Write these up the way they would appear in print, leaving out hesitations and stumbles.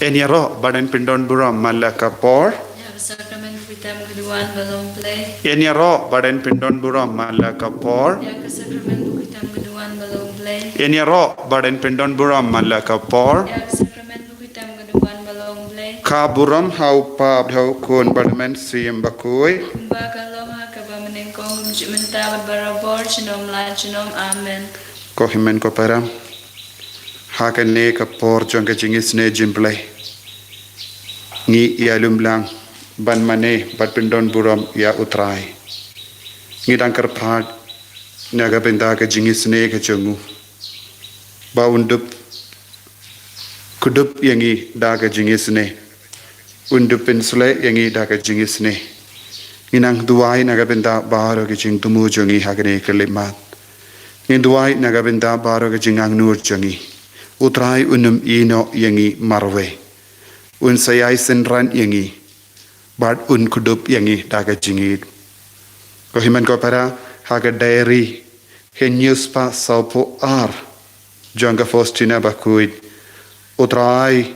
Eniaro badan pindon buram malaka por. Sakramen pitam keduan balong play. Eniaro badan pindon buram malaka por. Sakramen pitam keduan balong play. Eniaro badan pindon buram malaka por. Sakramen pitam keduan balong play. Ka buram hau pa hau kun badamen siem bakui. Bakalong hakaba menengkong menta barabor chinom la chinom amen. Ko himen ko param. Hakane ka por jong ka jingis ne jimplay. Ngi ialum lang ban mane bat pindon buram ya utrai. Ngi dangkar pad naga benda ka jingis ne ka jongu. Ba undup kudup yangi da ka jingis ne. Undup pensule yangi da ka jingis ne. Nginang duai naga benda baro ka jing tumu jongi hakane ka limat. Ngi duai naga benda baro ka jingang nur jongi. Utrai unum ino yangi marwe. Un sayai senran yangi. Bad un kudup yangi daga jingid. Ko himan ko para haga diary. He newspa saupo ar. Janga Faustina bakuid. Utrai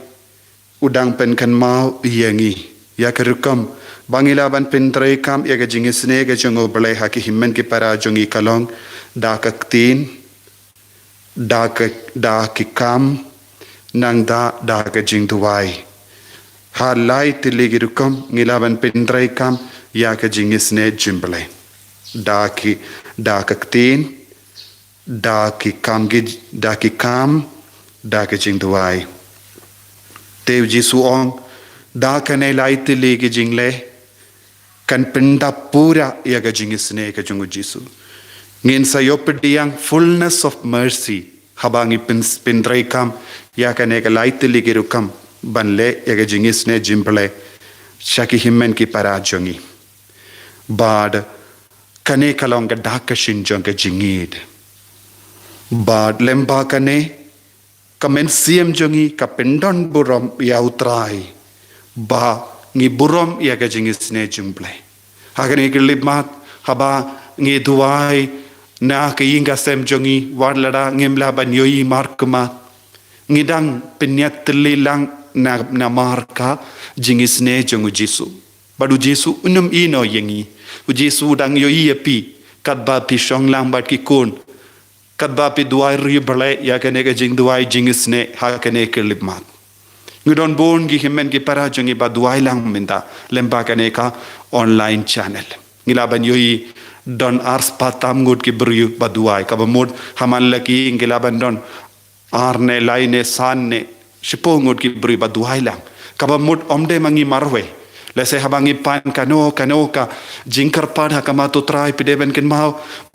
udang pen kan mau yangi. Ya kerukam. Bangilaban pentrai kam yaga jingisne ga jongo balai haki himan ki para jongi kalong. Daka ktin. Da ki kam nang da ka jing tuwai ha lai tiligi rukam ngilaban pendrai kam ya ka jing isne jimble da ka ktin da ki kam da ka jing tuwai tev jisu ong da ka ne lai tiligi jingle kan penda pura ya ka jing isne ka jungu jisu ngin sa yopediang fullness of mercy habangi pindrai kam ya kane ka laitili girukam banle ya ga jingis ne jimple shaki himmen ki parajongi bad kane kalonga dakashin jonga jingid bad lemba kane kamen siem jongi ka pendon burom ya utrai ba ngi burom ya ga jingis ne jimple hagane gilibmat haba ngi duai na ka inga sem jongi warlada ngemla ban yoi markma ngidang penyat lilang na marka jingis ne jongu jisu badu jisu unum ino yengi jisu dang yoi api kadba pi shonglang bat ki kun kadba pi duai ri bale ya kane ka jing duai jingis ne ha kane kelipmat ngidon bon gi himen gi para jongi ba duai lang minta lemba kane ka online channel ngilaban yoi don ars patam ngut ki beriu baduai kabamud haman laki ngilaban don arne laine sanne shipo ngut ki beriu baduai lang kabamud omde mangi marwe lese habangi pan kano ka jingkar pad hakamato trai pideben ken mau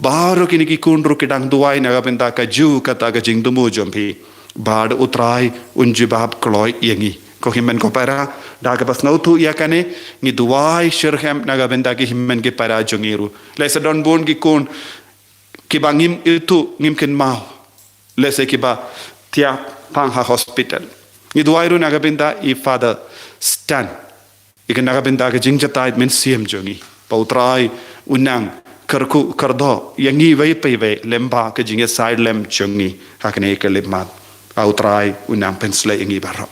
baru kini ki kunru kidang duai na gabenda ka ju kata ka jingdumu jompi bad utrai unjibab kloi yengi ko himen ko para daga pas nautu ya kane ngi duai shirhem naga benda ki himen ki para jongiru lese don bon ki kun ki bangim itu ngim ken mau lese ki ba tia pangha hospital ngi duai ru naga benda I father stan ikan naga benda ki jingjatai men siem jongi pautrai unang karku kardo yangi vai pe lemba ke jinge side lem jongi hakane ke lemmat autrai unang pensle ingi barro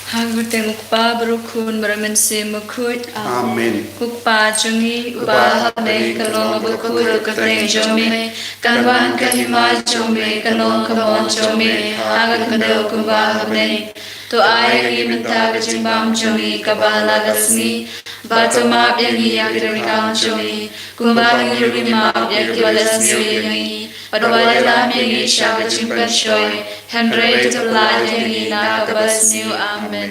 Haguteng ukpa berukun bermense mukut amen ukpa jungi ubah ne kalong berukut kateng jome kanwan kahima jome kalong kamon jome hagat kadel kumba ne to ai minta gajimbam jome kabala gasmi batama yangi yakirikam jome kumba yangi ma yakibalasmi yangi padwala lam yangi shagajimkan shoy Henry to light yangi na kabas new amen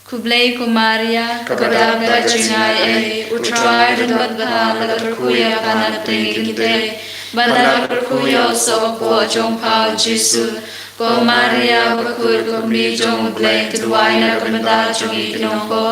Kublai kumaria kadabda jinai utrai dan badbala berkuya kanat tinggi kita badala berkuya sopo jong pau Jesu kumaria berkuya kumri jong blai tuai na kumda jongi kinongko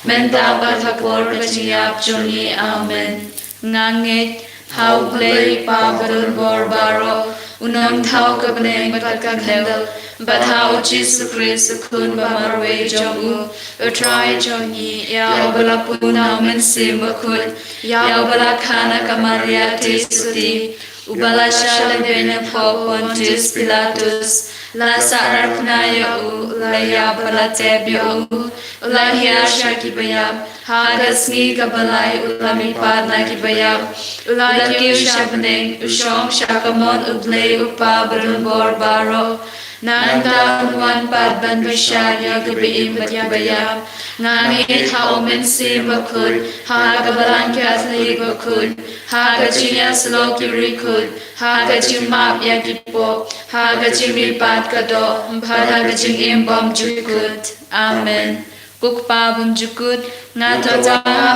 menta badhapor kajiap jongi amen ngangit hau blai pa berbor baro unang thau kabne batkan del but how Jesus Christ kun bamarwe jongu utrai jongi ya obala puna mensim bakut ya obala kana kamaria tesuti ubala shalem bene Pontius Pilatus la sarapnaya u la ya palatebya u la hiasha kibayam hagasmi kabalai ulami padna kibayam la kiu shabneng ushong shakamon uble upa berumbor baro Nanda wan padban bishaya gabiim batyabayam ngangit ha omen si bakul ha gabalan kathli bakul ha gajinya sloki rikul ha gajimap yakipo ha gajimi pad kado bhada gajing imbom jukut amen Kukpa bum jukut ngato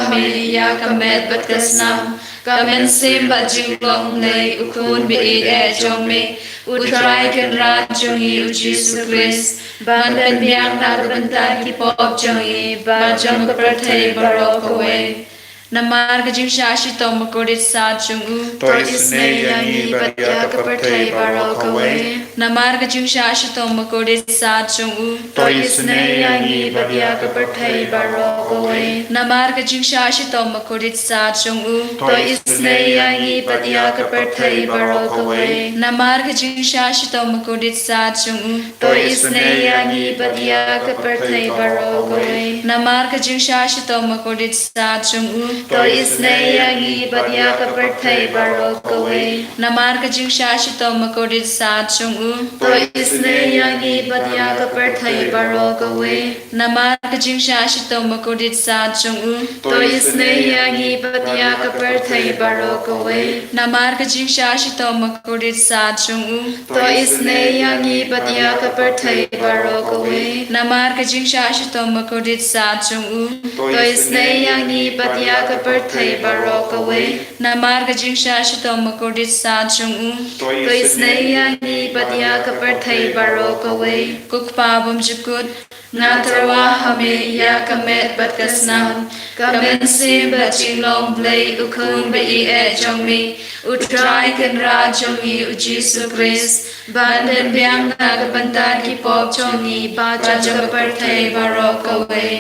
me ya kamet batkasnam kamen sim bajinglong nei ukun bi e jong me utrai kan ra jong i Jesus Christ ban ben biang na bantan ki pop jong i ba jong ka prathai barok away Namar gajing shashi tom kodit sa chung u to isne yangi batya ka prathai barok away Namar gajing shashi tom kodit sa chung u to isne yangi batya ka prathai barok away Namar gajing shashi tom kodit sa chung u to isne yangi batya ka prathai barok away Namar gajing shashi tom kodit sa chung u to isne yangi batya ka prathai barok away Namar gajing shashi tom kodit sa chung u to isne yangi batya ka prathai barok away Namar gajing shashi tom kodit sa chung u to isne yangi batya ka prathai barok away Namar gajing shashi tom kodit sa chung u to isne yangi batya ka prathai barok away Namar gajing shashi tom kodit sa chung u to isne yangi batya ka prathai barok away Namar gajing shashi tom kodit sa chung u to isne yangi batya ka prathai barok away Namar gajing shashi tom kodit sa chung u to to isne yangi batya ka prathai barok away Kukpa bum jukut Ngatarwa hame ya kamet batkasnam kamen sim bachinglong blay ukun bi e jongmi utrai kan ra jongmi u Jesus Christ banden biang na kabantan ki pop jongmi ba jang parthai barok away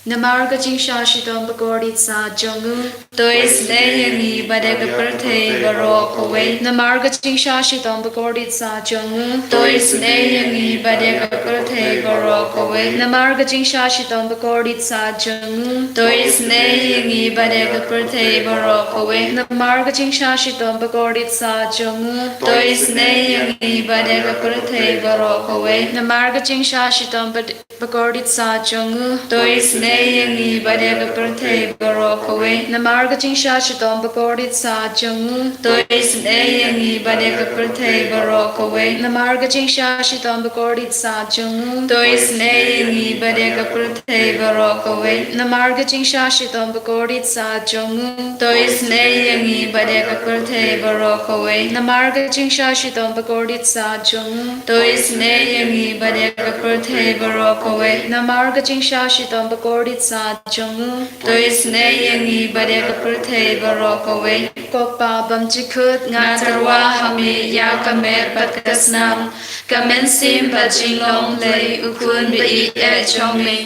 Namar gajing shashi tom bagordit sa jongu to isne yangi badek parthai barok away Namar gajing shashi tom bagordit sa jongu to isne yangi badek parthai barok away Namar gajing shashi tom bagordit sa jongu to isne yangi badek parthai barok away Namar gajing shashi tom bagordit sa jongu to isne yangi badek parthai barok away Namar gajing shashi tom bagordit sa jongu to isne yangi badek parthai barok away Namar gajing shashi tom bagordit sa jongu to isne yangi badek parthai barok away Namar gajing shashi tom bagordit sa jongu to isne yangi badek parthai barok away Namar gajing shashi tom bagordit sa jongu to isne yangi badek parthai barok away Namar gajing shashi tom bagordit sa jongu to isne yangi badek parthai barok away Namar gajing shashi tom bagordit sa jongu to isne yangi badek parthai barok away Kokpa bam jikut Ngatarwa hame ya kamet batkasnam kamen sim bachinglong lay ukun bi e jongmi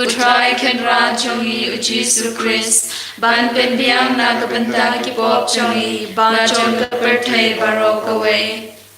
utrai kan ra jongi u Jesus Christ ban pen biang na kabantan ki pop jongi ba jong ka parthai barok away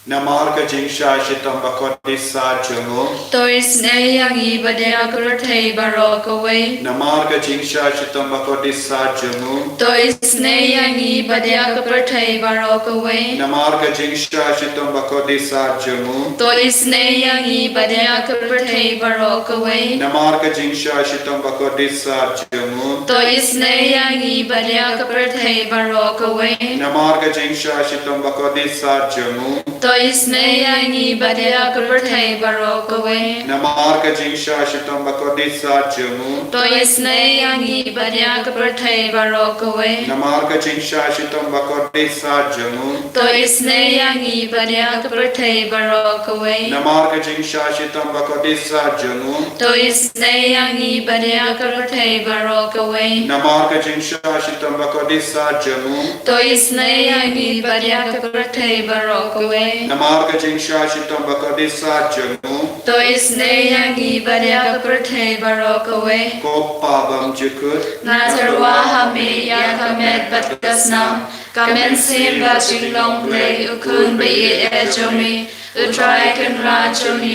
Namar gajing shashi tom bagordit sa jongu to isne yangi badek parthai barok away Namar gajing shashi tom bagordit sa jongu to isne yangi badek parthai barok away Namar gajing shashi tom bagordit sa jongu to isne yangi badek parthai barok away Namar gajing shashi tom bagordit sa jongu to isne yangi badek parthai barok away Namar gajing shashi tom bagordit sa jongu to isne yangi badek parthai barok away Namar gajing shashi tom bagordit sa jongu to isne yangi badek parthai barok away Namar gajing shashi tom bagordit sa jongu to isne yangi badek parthai barok away Namar gajing shashi tom bagordit sa jongu to isne yangi badek parthai barok away Namar gajing shashi tom bagordit sa jongu to isne yangi badek parthai barok away Namar gajing shashi tom bagordit sa jongu to isne yangi badek parthai barok away Kokpa bam jikut Ngatarwa hame ya kamet batkasnam kamen sim bachinglong lay ukun bi e jongmi utrai kan ra jongmi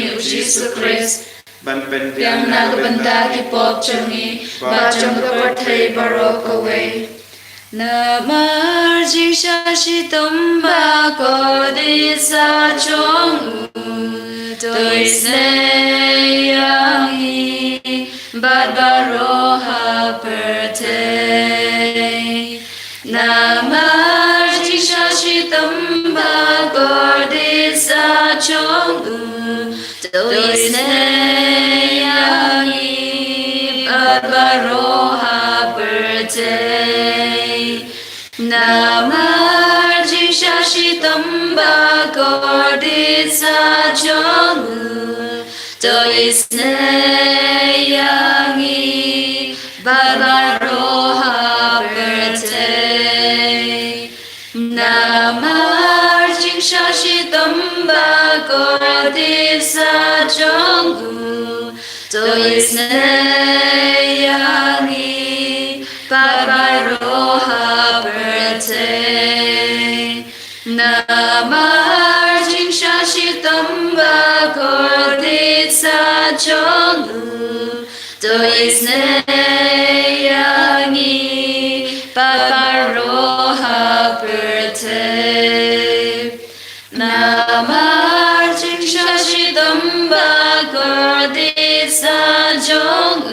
Jesus Christ บันเป็น Yang nagbanda ki pop chungi ba chung ka parthai barok away Namar jing sha shi tumba ko di sa chong Tôi snei yang hi bad baroha pertei Namar jing sha shi tumba ko di sa chong Tôi snei yang hi bad baroha pertei Namar jing sha shi tumba ko di sa chong Tôi snei yang hi bad baroha pertei Namar jing sha shi tumba ko di sa chong Tôi snei yang hi bad baroha pertei Namar jing sha shi tumba ko di sa chong Tôi snei yang hi bad baroha pertei Namar jing sha shi tumba ko di sa chong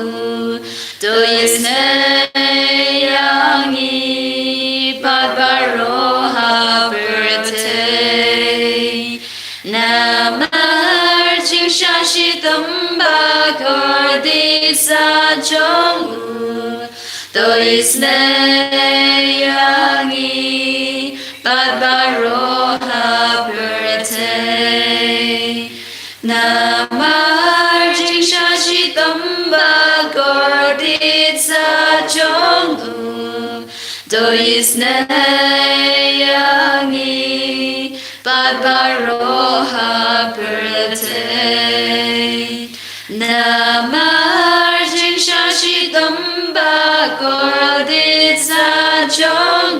Tôi snei yang hi bad baroha pertei Namar jing sha shi tumba ko di sa chong Tôi snei yang hi bad baroha pertei Namar jing sha shi tumba ko di sa chong Tôi snei yang hi bad baroha pertei Namar jing sha shi tumba ko di sa chong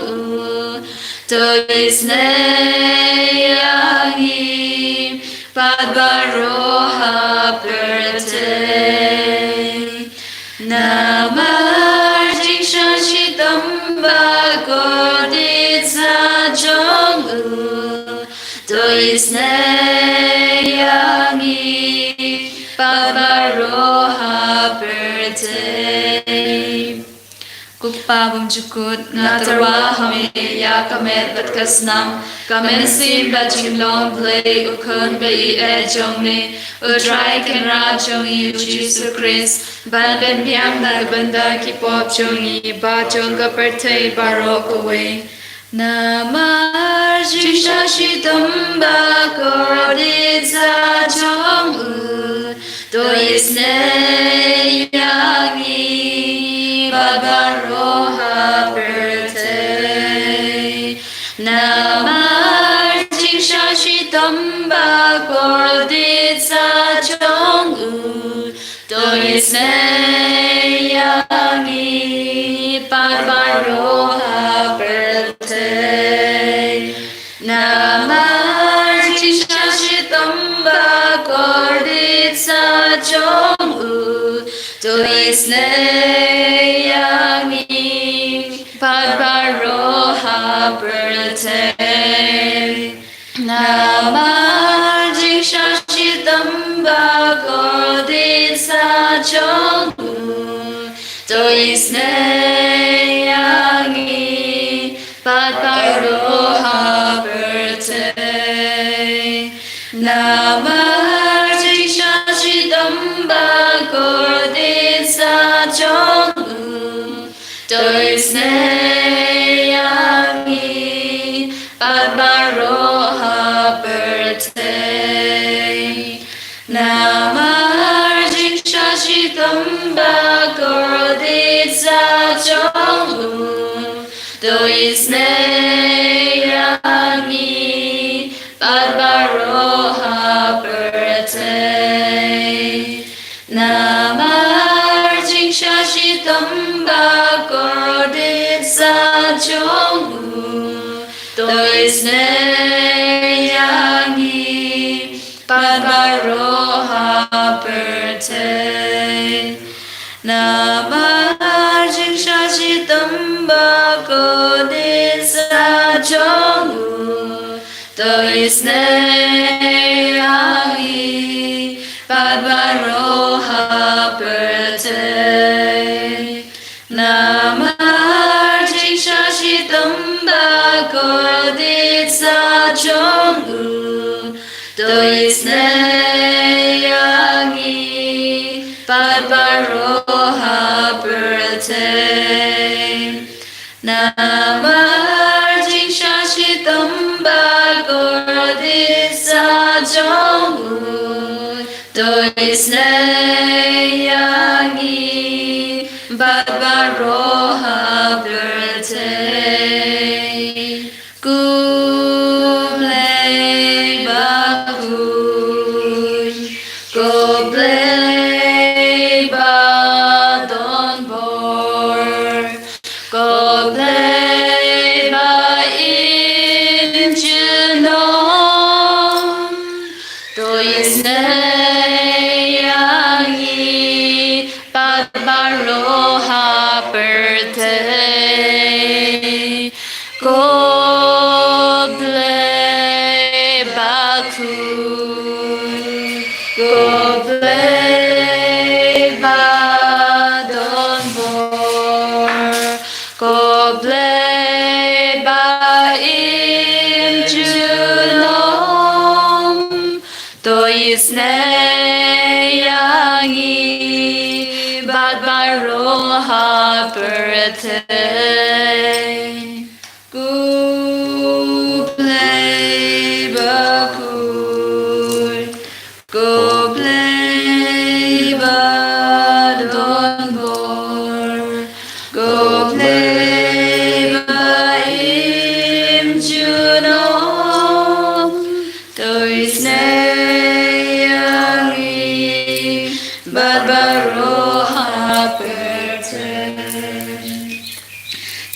Tôi snei yang hi bad baroha pertei Namar jing sha shi tumba ko di sa chong Tôi snei yang hi bad baroha pertei Kukpa bum chukut natarwa hame ya kamet bat kasnam kamen sim bat long play ukun be e jongni utrai kan ra jongi Jesus Christ ban ben byang na banda ki pop jongi ba jonga pertei barok away Namar jing sha shi tumba ko di sa chong Tôi snei yang hi bad baroha pertei Namar jing sha shi tumba ko di sa chong Tôi snei yang hi bad baroha pertei Namar jing sha shi tumba ko di sa chong Tôi snei yang hi bad baroha pertei Namar jing sha shi tumba ko di sa chong Tôi snei yang hi bad baroha pertei Namar jing sha shi tumba ko di sa chong Tôi snei yang hi bad baroha pertei Namar jing sha shi tumba ko di sa chong Tôi snei yang hi bad baroha pertei Namar jing sha shi tumba ko di sa chong Tôi snei yang hi bad baroha Namarjing Shashitampa Kodisa Chongu Toisneyahi Padvaroha Perte Namarjing Shashitampa Kodisa Chongu Toisneyahi Padvaroha Perte Namarjing Shashitampa Kodisa Chongu Toisneyahi Padvaroha Perte Kublai Bakun Kublai Badon Bor Kublai Ba In Junom Toisneyahi Padvaroha Perte Kublai Bakun Kublai Badon Bor Kublai Ba In Junom Toisneyahi Padvaroha Perte Kublai Bakun Kublai Badon Bor Kublai Ba In Junom Toisneyahi Padvaroha Perte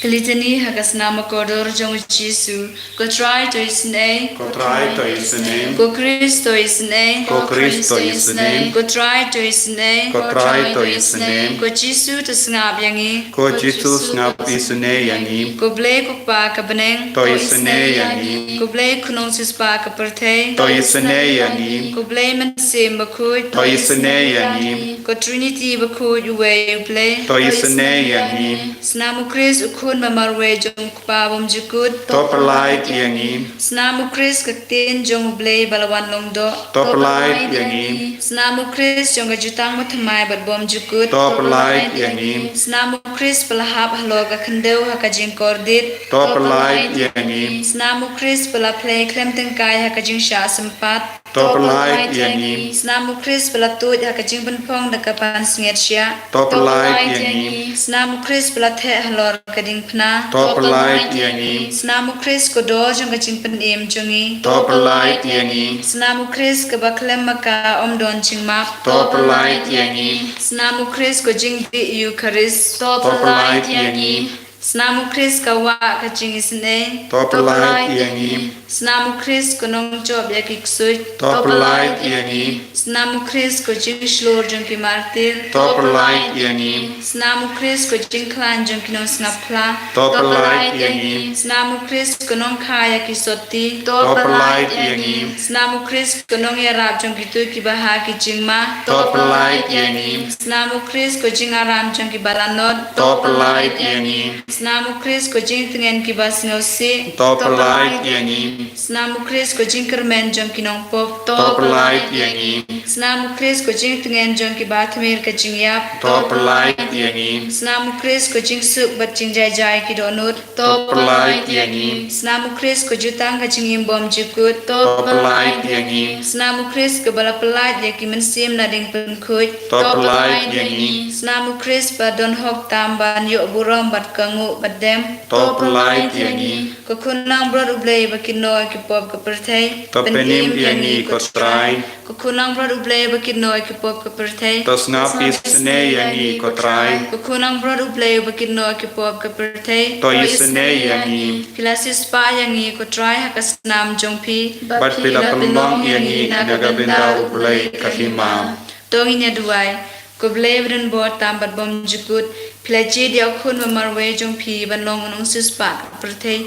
Litany Hagasnama Kodor Jong Jisu Go try to his name Go try to his name. Go Christo his name Go Christo his name. Go try to his name Go try to his name. Go Jisu to snap yangi Go Jesus ngap isune yani. Go Blake pa ka beneng To isune yani. Go Blake kunong sis pa ka perthe To isune yani. Go Blake man sim bakut To isune yani. Go Trinity bakut you way you play To isune yani. Snamu Chris ukun mamarwe jong pa bom jukut To palait yani. Snamu Chris ka tin jong Blake balawan longdo To palait yani. Snamu Chris jong jutang mathamai bat bom jukut To palait yani. Snamu Chris palahap haloga khandeu hakajing kordit To palait yani. Snamu Chris pala play krem tengkai hakajing sha sempat To palait yani. Snamu Chris pala tut hakajing penpong dekapan singet sya To palait yani. Snamu Chris pala the halor kading pna To palait yani. Snamu Chris kodo jong kajing penim jongi To palait yani. Snamu Chris ke baklem maka om don ching map To palait yani. Snamu Chris ko jing di Eucharist To palait yani. Snamu Chris ka wa ka jing isne To palait yani. Snamu Chris ko nong job ya kiksui To palait yani. Snamu Chris ko jing shlor jong ki martir To palait yani. Snamu Chris ko jing klan jong ki nong snapla To palait yani. Snamu Chris ko nong kaya ki soti To palait yani. Snamu Chris ko nong ya rap jong ki tu ki baha ki jing ma To palait yani. Snamu Chris ko jing aram jong ki balanot To palait yani. Snamu Chris ko jing tengen ki basnosi To palait yani. Snamu Chris ko jing kermen jong ki nong pop To palait yani. Snamu Chris ko jing tengen jong ki bathmer ka jing yap To palait yani. Snamu Chris ko jing suk bat jing jai jai ki donut To palait yani. Snamu Chris ko jutang ka jing im bom jukut To palait yani. Snamu Chris ko bala pelat ya ki mensim na ding pen kuj To palait yani. Snamu Chris pa don hok tamban yo burom bat kangu bat dem To palait yani. ko kunang brod ublei ba kino ki pop ka perthai To penim yani ko try. ko kunang brod ublei ba kino ki pop ka perthai To snap isune yani ko try. ko kunang brod ublei ba kino ki pop ka perthai To isune yani. Pilasis pa yangi ko try hakas nam jongpi Bat pila penbong yani nagabinda ublay kahimam. Tonginya duai กบเลวดันบอตามบัดบอมจุกุดพิลาจีเดียวคุณมามาเวจงพีบันลงนงซิสปาประเทศ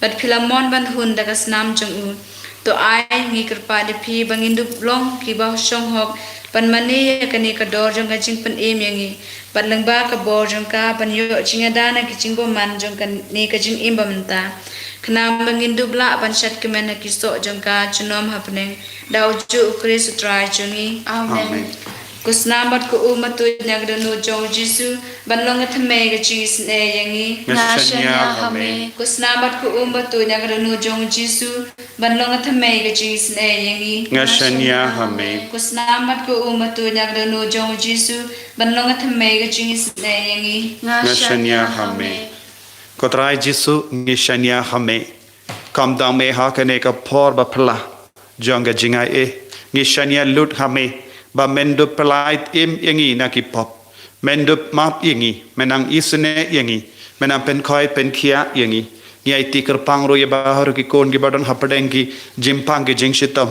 บัดพิลามอนบันหุนดักสนามจงอูตัวไองีกระปาดิพีบังอินดุบลงกีบาชงหกปันมันนี่กันนี่กระดอจงกันจิงปันเอมยังงี้ปันลังบ้ากระบอจงกาปันโยจิงดานะกิจิงบ่มันจงกันนี่กจิงอิมบัมตาขณะบังอินดุบละปันชัดกแมนกิโซจงกาจุนอมฮับเนงดาวจุคริสตรายจงงี้ Amen. Kusnabat ku umatu nagdanu jong Jisu banlong atme ga jis ne yangi Nashanya hame. Kusnabat ku umatu nagdanu jong Jisu banlong atme ga jis ne yangi Ngashanya hame. Kusnabat ku umatu nagdanu jong Jisu banlong atme ga jis ne yangi Ngashanya hame. Kotrai Jisu ngishanya hame. Kam dang me ha kane ka por ba phla jonga jingai e ngishanya lut hame. Ba mendup pelait im yangi naki pop mendup map yangi menang isne yangi menang pen khoi pen khia yangi ngai ti kerpang ro ye bahar ki kon ki badan hapadeng ki jimpang ki jingshitam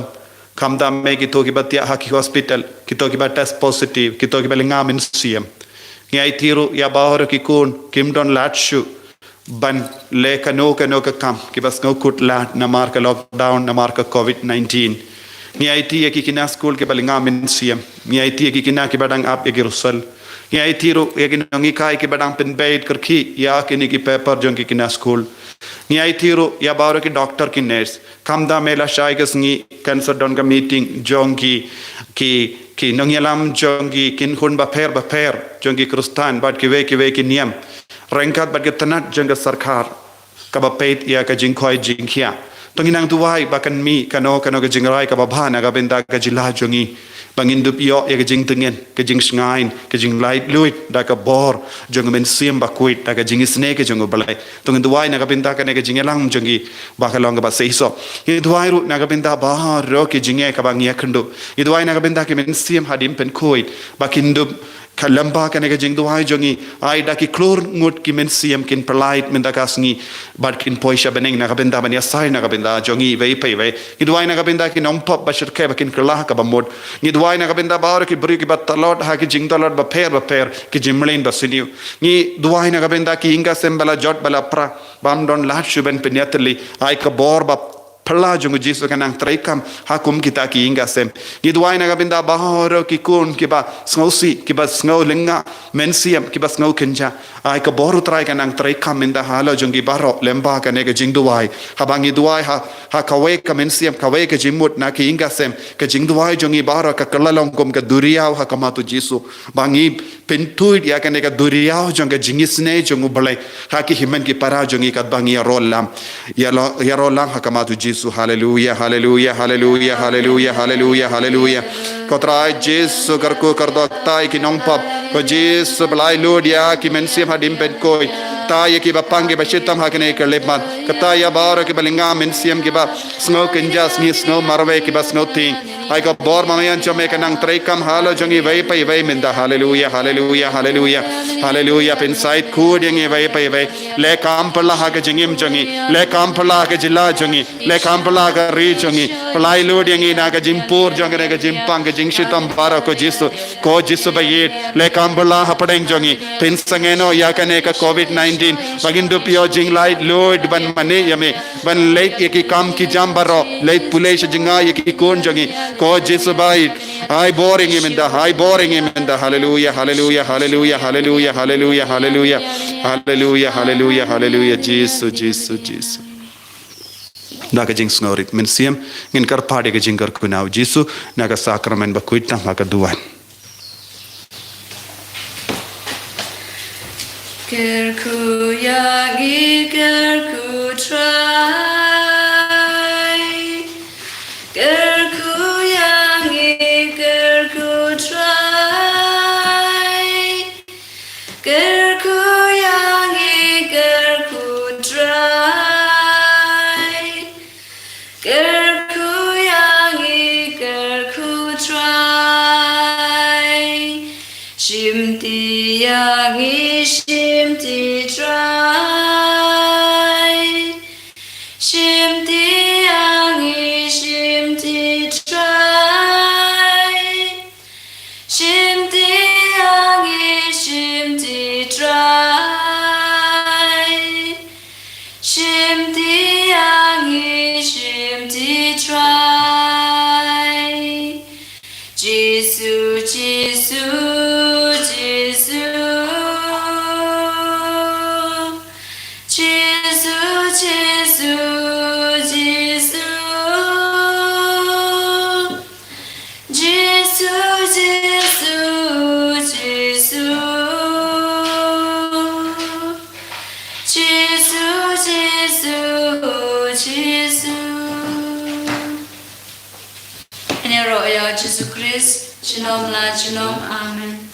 khamda me ki to ki batia haki hospital ki to ki ba test positive ki to ki balinga min siam ngai ti ro ya bahar ki kon kimdon latshu ban le kano ka kam ki bas no kut la na marka lockdown na marka covid-19 ni IT ki kina school ke balinga min siam ni IT ki kina ki badang ap e girusal ni IT ro e ngi kai ki badang pen bait karki ya ki ni ki paper jong ki kina school ni IT ro ya baro ki doctor ki nurse kamda mela shai gas ngi cancer don ka meeting jong ki nongyalam jong ki kin khun ba pher jong ki krustan bad ki we ki niam rengkat bad ki tanat jong ka sarkar ka ba pait ya ka jing khoi jing khia Tonginang tuwai bakan mi kano ka jingrai ka babhana ka benda ka jila jongi bangindup yo ya ka jing tengen ka jing sngain ka jing light luit da ka bor jong men sim bakuit da ka jing sne ka jong balai tongin tuwai na ka benda ka ne ka jing lang jongi bakalong ka ba seiso ye tuwai ru na ka benda ba ro ki jinge ka bang ya khndo ye tuwai na ka benda ki men sim hadim pen kuit bakindup kalamba ka ne ka jing tuwai jongi ai da ki klor ngut ki men sim kin polite men da ka sngi bad kin poisha beneng na ka benda ban ya sai na ka benda jongi vei pei vei ki duai na ka benda ki nom pop ba shir ke ba kin kala ka ba mod ni duai na ka benda ba ki bri ki ba talot ha ki jing talot ba per ki jimlein ba siniu ni duai na ka benda ki inga sembala jot bala pra bam don lat shuben penyatli ai ka bor ba pala jong Jisu kanang traikam hakum kita ki inga sem ni duai na ka benda ba horo ki kun ki ba sngosi ki ba sngo lenga mensiam ki ba sngo kenja ai ka boru trai kanang traikam minda halo jong ki baro lemba ka ne ka jing duai habangi duai ha kawe ka mensiam kawe ka jimut na ki inga sem ka jing duai jong i baro ka kalalong kom ka duriau ha kamatu Jisu bangi pentuit ya ka ne ka duriau jong ka jingisne jong ubalai ha ki himen ki para jong i ka bangi rolam ya rolam ha kamatu Jisu hallelujah hallelujah hallelujah hallelujah hallelujah hallelujah kotrai Jisu karku kardo tai ki nongpap ko Jisu balai ludia ki mensiam hadim pen koi tai ki ba pangi ba shitam hakene ke lepan kata ya bar ki balinga mensiam ki ba snow kenjas ni snow marwe ki ba snow ting ai ko bor mamayan chome kanang traikam halo jongi vai pai vai minda hallelujah hallelujah hallelujah hallelujah pen side khud yangi vai pai vai le kam pala ha ke jingim jongi le kam pala ke jilla jongi le kam pala ka ri jongi palai lod yangi na ka jimpur jongi ne ka jimpang ke jingshitam para ko Jisu bayit le kam pala ha padeng jongi pen sangeno ya kane ka covid-19 bagindu pio jing light lord ban mane yame ban late ki kam ki jambaro late pulesh jinga ki kon jongi ko Jisu bayit ai boring him in the hallelujah hallelujah hallelujah hallelujah hallelujah hallelujah hallelujah hallelujah hallelujah Jesus naga jing snorit men siam ngin kar pade ga jingar kunau Jisu naga sakramen ba kuitang naga duan Kerku yagi kerku try Kerku yangi kerku try Kerku yangi kerku try Kerku yangi kerku try Shimti yangi shimti try Shimti yangi shimti try Shimti Gesù, Gesù, Gesù. Gesù, Gesù, Gesù. Gesù, Gesù, Gesù. Gesù, Gesù, Gesù. Ini roh ya Yesus Kristus, Shalom la Shalom, Amen.